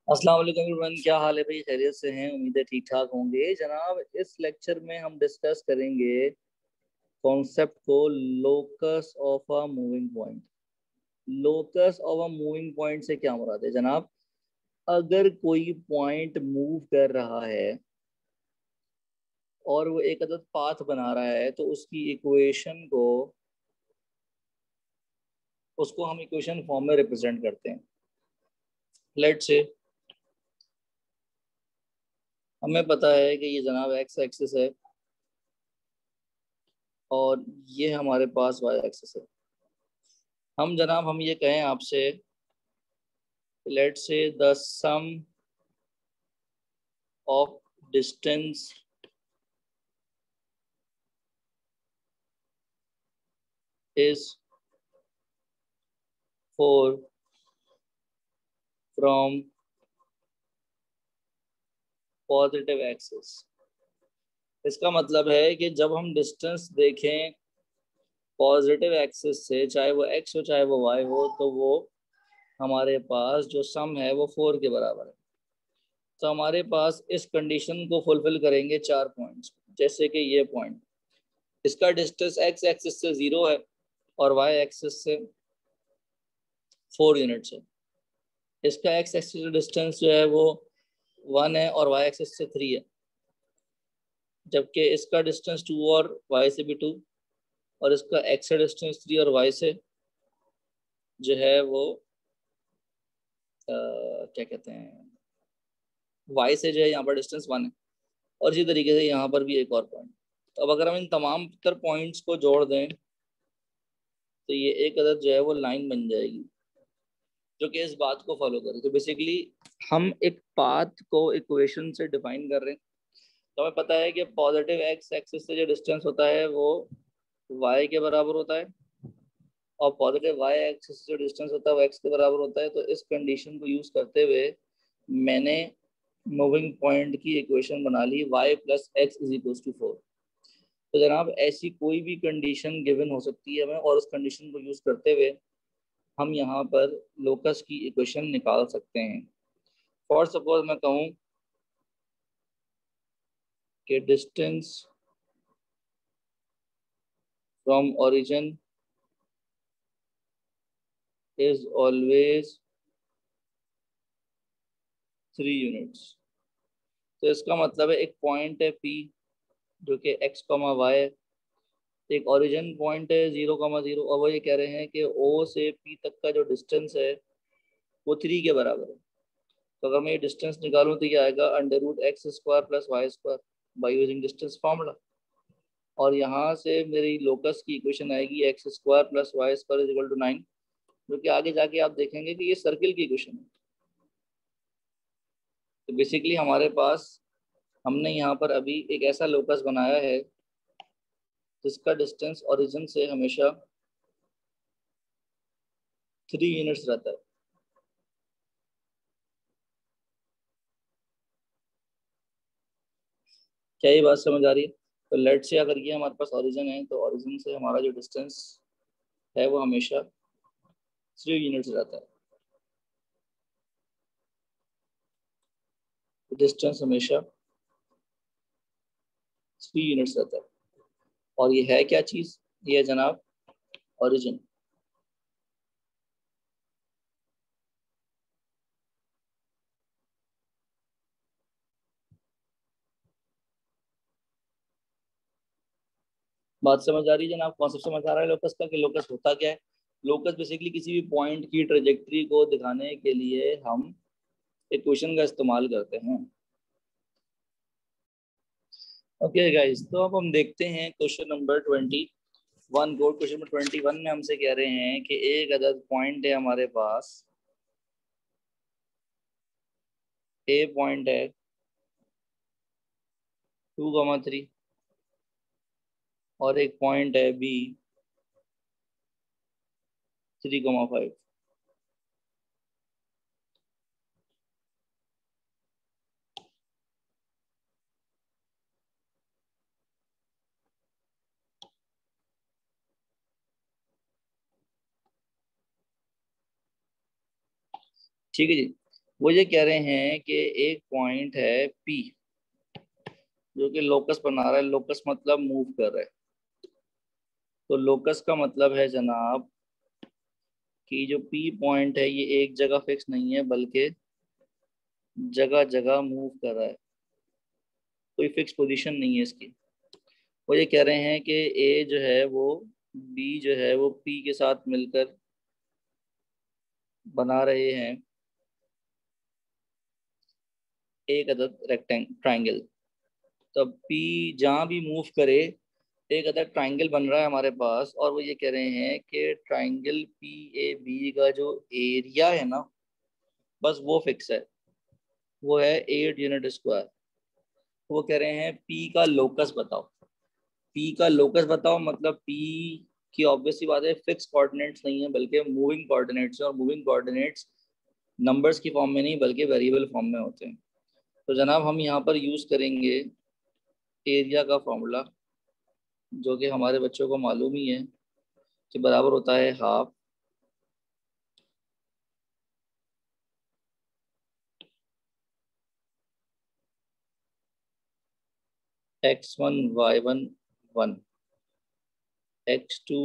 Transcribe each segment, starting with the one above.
अस्सलाम वालेकुम एवरीवन, क्या हाल है भाई? खैरियत से हैं? उम्मीद है ठीक ठाक होंगे जनाब। इस लेक्चर में हम डिस्कस करेंगे कॉन्सेप्ट को locus of a moving point. Locus of a moving point से क्या मुराद है जनाब? अगर कोई पॉइंट मूव कर रहा है और वो एक अदद पाथ बना रहा है तो उसकी इक्वेशन को उसको हम इक्वेशन फॉर्म में रिप्रेजेंट करते हैं। लेट्स से हमें पता है कि ये जनाब एक्स एक्सिस है और ये हमारे पास वाई एक्सिस है। हम ये कहें आपसे, let's say the sum of distance is 4 from positive axis. इसका मतलब है कि जब हम डिस्टेंस देखें पॉजिटिव एक्सिस से, चाहे वो एक्स हो चाहे वो वाई हो, तो वो हमारे पास जो सम है वो 4 के बराबर है। तो हमारे पास इस कंडीशन को फुलफिल करेंगे 4 पॉइंट्स। जैसे कि ये पॉइंट, इसका डिस्टेंस एक्स एक्सिस से 0 है और वाई एक्सिस से 4 यूनिट्स है। इसका एक्स एक्सिस डिस्टेंस जो है वो 1 है और वाई एक्सिस से 3 है, जबकि इसका डिस्टेंस 2 और वाई से भी 2, और इसका एक्स डिस्टेंस 3 और वाई से जो है वो क्या कहते हैं, वाई से जो है यहाँ पर डिस्टेंस 1 है। और इसी तरीके से यहाँ पर भी एक और पॉइंट। तो अब अगर हम इन तमाम तर पॉइंट्स को जोड़ दें तो ये एक अदद जो है वो लाइन बन जाएगी जो कि इस बात को फॉलो करे। तो बेसिकली हम एक पाथ को इक्वेशन से डिफाइन कर रहे हैं। तो हमें पता है कि पॉजिटिव एक्स एक्सिस से जो डिस्टेंस होता है वो वाई के बराबर होता है और पॉजिटिव वाई एक्सिस से जो डिस्टेंस होता है वो एक्स के बराबर होता है। तो इस कंडीशन को यूज करते हुए मैंने मूविंग पॉइंट की इक्वेशन बना ली, y plus X is equal to 4। तो जनाब ऐसी कोई भी कंडीशन गिवन हो सकती है हमें, और उस कंडीशन को यूज करते हुए हम यहाँ पर लोकस की इक्वेशन निकाल सकते हैं। फॉर सपोज मैं कहूँ कि distance from origin is always 3 units. तो इसका मतलब है एक पॉइंट है P जो कि x कॉमा वाई है, एक ओरिजिन पॉइंट है 0,0, और वो ये कह रहे हैं कि O से P तक का जो डिस्टेंस है वो 3 के बराबर है। तो अगर मैं ये डिस्टेंस निकालूं तो ये आएगा under root X square plus Y square by using distance formula. और यहाँ से मेरी लोकस की इक्वेशन आएगी X square plus Y square is equal to 9, जो कि आगे जाके आप देखेंगे कि ये सर्किल की इक्वेशन है। तो बेसिकली हमारे पास, हमने यहाँ पर अभी एक ऐसा लोकस बनाया है जिसका डिस्टेंस ओरिजिन से हमेशा 3 यूनिट्स रहता है। क्या ये बात समझ आ रही है? तो लेट से अगर ये हमारे पास ओरिजिन है तो ओरिजिन से हमारा जो डिस्टेंस है वो हमेशा 3 यूनिट्स रहता है। डिस्टेंस हमेशा 3 यूनिट्स रहता है। और ये है क्या चीज़? ये है जनाब ओरिजिन। बात समझ आ रही है जनाब? कॉन्सेप्ट समझ आ रहा है लोकस का कि लोकस होता क्या है? लोकस बेसिकली किसी भी पॉइंट की ट्रेजेक्ट्री को दिखाने के लिए हम इक्वेशन का इस्तेमाल करते हैं। ओके गाइस, तो अब हम देखते हैं क्वेश्चन नंबर 21 को। क्वेश्चन नंबर 21 में हमसे कह रहे हैं कि एक अदद पॉइंट है हमारे पास, ए पॉइंट है 2,3 और एक पॉइंट है बी 3,5। ठीक है जी। वो ये कह रहे हैं कि एक पॉइंट है पी जो कि लोकस बना रहा है। लोकस मतलब मूव कर रहा है। तो लोकस का मतलब है जनाब कि जो पी पॉइंट है ये एक जगह फिक्स नहीं है बल्कि जगह जगह मूव कर रहा है। कोई फिक्स पोजीशन नहीं है इसकी। वो ये कह रहे हैं कि ए जो है वो बी जो है वो पी के साथ मिलकर बना रहे हैं एक अदद ट्राइंगल। तब पी जहाँ भी मूव करे एक अदद ट्राइंगल बन रहा है हमारे पास। और वो ये कह रहे हैं कि ट्राइंगल पी ए बी का जो एरिया है ना बस वो फिक्स है। वो है 8 यूनिट स्क्वायर। वो कह रहे हैं पी का लोकस बताओ। पी का लोकस बताओ मतलब पी की ऑब्वियस सी बात है फिक्स कोऑर्डिनेट्स नहीं है बल्कि मूविंग कोऑर्डिनेट्स है। और मूविंग कोऑर्डिनेट्स नंबर्स की फॉर्म में नहीं बल्कि वेरिएबल फॉर्म में होते हैं। तो जनाब हम यहाँ पर यूज करेंगे एरिया का फॉर्मूला जो कि हमारे बच्चों को मालूम ही है कि बराबर होता है half x1 y1 1 x2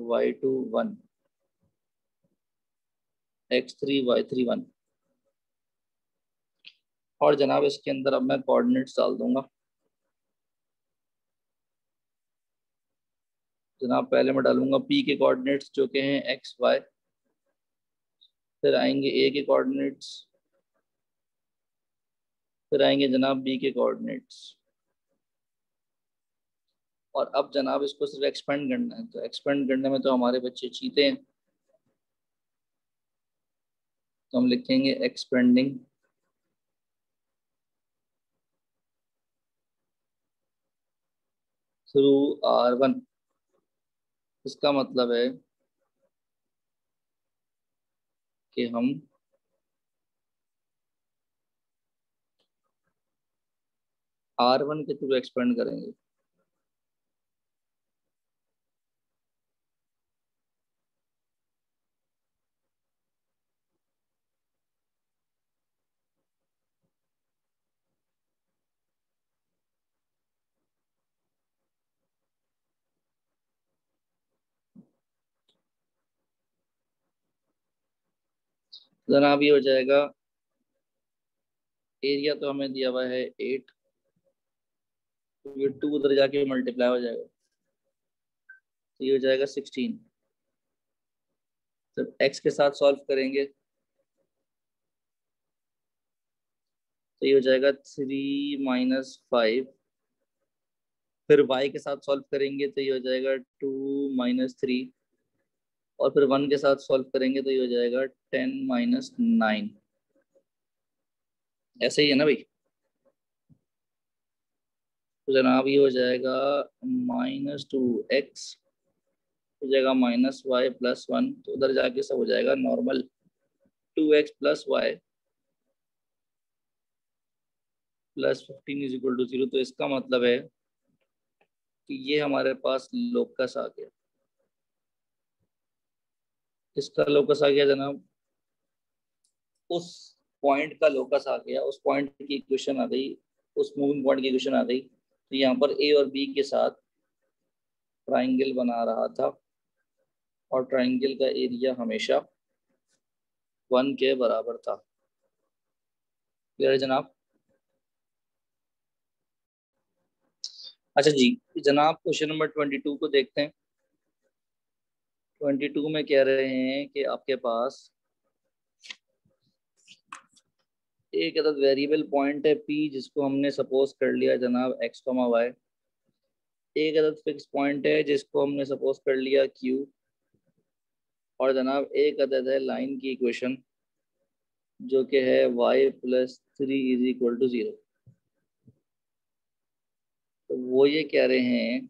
y2 1 x3 y3 1। और जनाब इसके अंदर अब मैं कोऑर्डिनेट्स डाल दूंगा। जनाब पहले मैं डालूंगा पी के कोऑर्डिनेट्स जो कि हैं एक्स वाई। फिर आएंगे ए के कोऑर्डिनेट्स। फिर आएंगे जनाब बी के कोऑर्डिनेट्स। और अब जनाब इसको सिर्फ एक्सपेंड करना है। तो एक्सपेंड करने में तो हमारे बच्चे चीते हैं। तो हम लिखेंगे एक्सपेंडिंग थ्रू R1। इसका मतलब है कि हम R1 के थ्रू एक्सपेंड करेंगे। जनाब ये हो जाएगा एरिया तो हमें दिया हुआ है 8। तो ये 2 उधर जाके मल्टीप्लाई हो जाएगा। तो ये हो जाएगा 16। जब एक्स के साथ सॉल्व करेंगे तो ये हो जाएगा 3 - 5। फिर y के साथ सॉल्व करेंगे तो ये हो जाएगा 2 - 3। और फिर 1 के साथ सॉल्व करेंगे तो ये हो जाएगा 10 - 9। ऐसे ही है ना भाई। तो जनाब ये हो जाएगा -2x हो जाएगा -y+1। तो उधर जाके सब हो जाएगा नॉर्मल 2x+y +15 = 0। तो इसका मतलब है कि ये हमारे पास लोकस आ गया। किसका लोकस आ गया जनाब? उस पॉइंट का लोकस आ गया। उस पॉइंट की इक्वेशन आ गई। उस मूविंग पॉइंट की इक्वेशन आ गई। तो यहाँ पर ए और बी के साथ ट्राइंगल बना रहा था और ट्राइंगल का एरिया हमेशा 1 के बराबर था। क्लियर है जनाब? अच्छा जी जनाब क्वेश्चन नंबर 22 को देखते हैं। 22 में कह रहे हैं कि आपके पास एक अदद वेरिएबल पॉइंट है पी जिसको हमने सपोज कर लिया जनाब x, y। एक अदद फिक्स पॉइंट है जिसको हमने सपोज कर लिया q। और जनाब एक अदद है लाइन की इक्वेशन जो कि है y+3 = 0। तो वो ये कह रहे हैं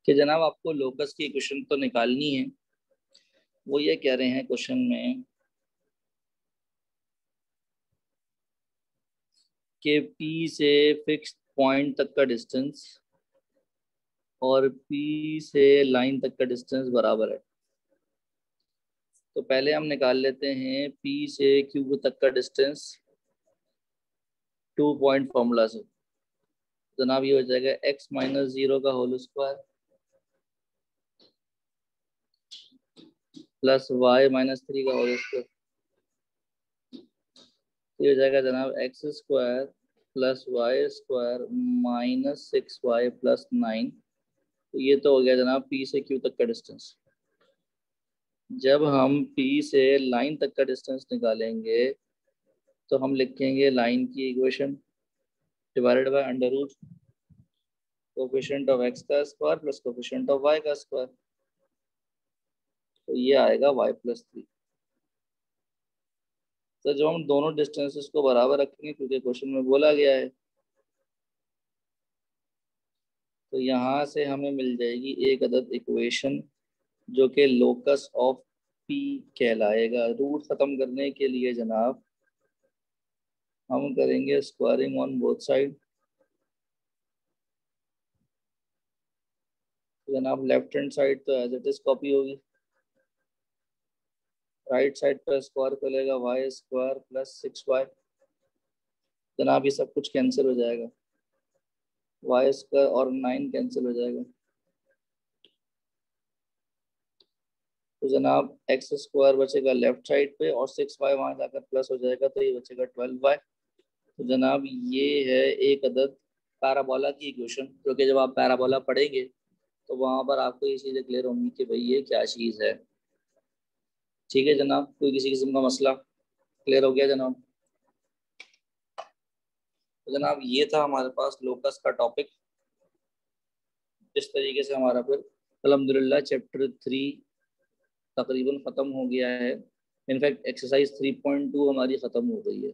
कि जनाब आपको लोकस की इक्वेशन तो निकालनी है। वो ये कह रहे हैं क्वेश्चन में कि P से फिक्स्ड पॉइंट तक का डिस्टेंस और P से लाइन तक का डिस्टेंस बराबर है। तो पहले हम निकाल लेते हैं P से Q तक का डिस्टेंस 2 पॉइंट फॉर्मूला से। जनाब ये हो जाएगा x माइनस 0 का whole square plus y minus 3 का होल स्क्वायर। ये हो जाएगा जनाब X square plus Y square minus 6y plus 9। तो ये तो हो गया जनाब P से Q तक का डिस्टेंस। जब हम P से लाइन तक का डिस्टेंस निकालेंगे तो हम लिखेंगे लाइन की equation divided by under root coefficient of x का square plus coefficient of y का स्क्वायर। तो ये आएगा y प्लस 3। तो जब हम दोनों डिस्टेंसेस को बराबर रखेंगे क्योंकि क्वेश्चन में बोला गया है, तो यहाँ से हमें मिल जाएगी एक अदद इक्वेशन जो कि लोकस ऑफ P कहलाएगा। रूट खत्म करने के लिए जनाब हम करेंगे स्क्वायरिंग ऑन बोथ साइड। जनाब लेफ्ट हैंड साइड तो एज इट इज कॉपी होगी, राइट साइड पर स्क्वायर करेगा वाई स्क्वायर प्लस 6y। जनाब ये सब कुछ कैंसिल हो जाएगा, वाई स्क्वायर और 9 कैंसिल हो जाएगा। तो जनाब एक्स स्क्वायर बचेगा लेफ्ट साइड पे और 6y वहाँ जाकर प्लस हो जाएगा, तो ये बचेगा 12y। तो जनाब ये है एक अदद पैराबोला की इक्वेशन, क्योंकि जब आप पैराबोला पढ़ेंगे तो वहाँ पर आपको ये चीज़ें क्लियर होंगी कि भाई ये क्या चीज़ है। ठीक है जनाब, कोई किसी किस्म का मसला क्लियर हो गया जनाब? तो जनाब ये था हमारे पास लोकस का टॉपिक। इस तरीके से हमारा फिर अल्हम्दुलिल्लाह चैप्टर 3 तकरीबन ख़त्म हो गया है। इनफैक्ट एक्सरसाइज 3.2 हमारी ख़त्म हो गई है।